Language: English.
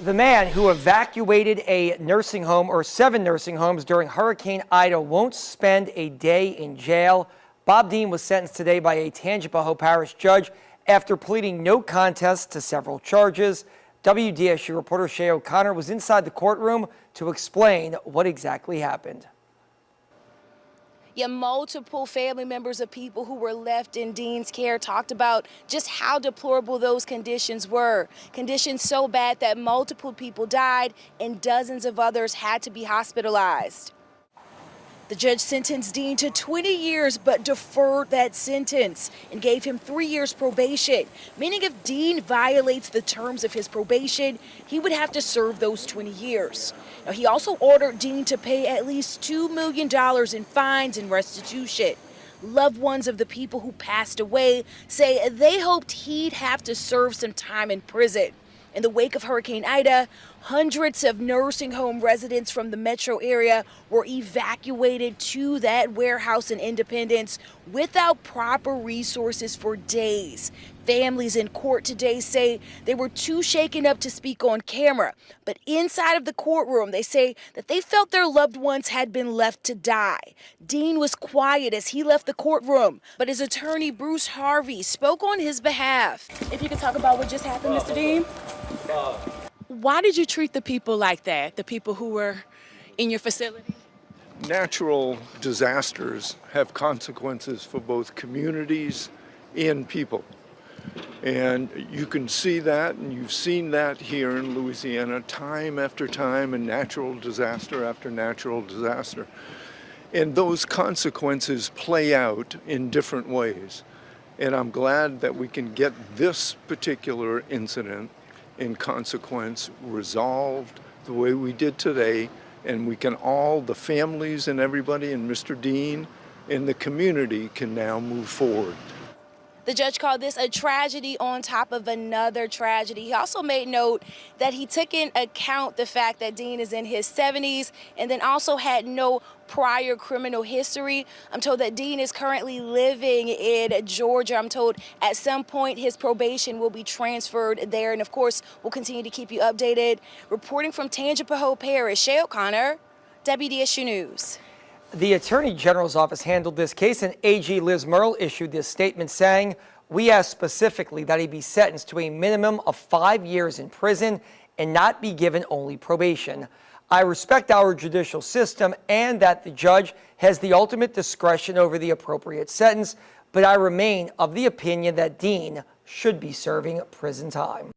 The man who evacuated a nursing home or 7 nursing homes during Hurricane Ida won't spend a day in jail. Bob Dean was sentenced today by a Tangipahoa Parish judge after pleading no contest to several charges. WDSU reporter Shay O'Connor was inside the courtroom to explain what exactly happened. Yeah, multiple family members of people who were left in Dean's care talked about just how deplorable those conditions were. Conditions so bad that multiple people died and dozens of others had to be hospitalized. The judge sentenced Dean to 20 years but deferred that sentence and gave him 3 years probation, meaning if Dean violates the terms of his probation, he would have to serve those 20 years. Now, he also ordered Dean to pay at least $2 million in fines and restitution. Loved ones of the people who passed away say they hoped he'd have to serve some time in prison. In the wake of Hurricane Ida, hundreds of nursing home residents from the metro area were evacuated to that warehouse in Independence without proper resources for days. Families in court today say they were too shaken up to speak on camera. But inside of the courtroom, they say that they felt their loved ones had been left to die. Dean was quiet as he left the courtroom, but his attorney, Bruce Harvey, spoke on his behalf. If you could talk about what just happened, Mr. Dean. Why did you treat the people like that, the people who were in your facility? Natural disasters have consequences for both communities and people. And you can see that, and you've seen that here in Louisiana time after time, and natural disaster after natural disaster. And those consequences play out in different ways. And I'm glad that we can get this particular incident in consequence resolved the way we did today, and we can all, the families and everybody, and Mr. Dean and the community can now move forward. The judge called this a tragedy on top of another tragedy. He also made note that he took in account the fact that Dean is in his 70s and then also had no prior criminal history. I'm told that Dean is currently living in Georgia. I'm told at some point his probation will be transferred there. And of course, we'll continue to keep you updated. Reporting from Tangipahoa Parish, Shay O'Connor, WDSU News. The Attorney General's office handled this case, and AG Liz Murrill issued this statement saying, "We asked specifically that he be sentenced to a minimum of 5 years in prison and not be given only probation. I respect our judicial system and that the judge has the ultimate discretion over the appropriate sentence, but I remain of the opinion that Dean should be serving prison time."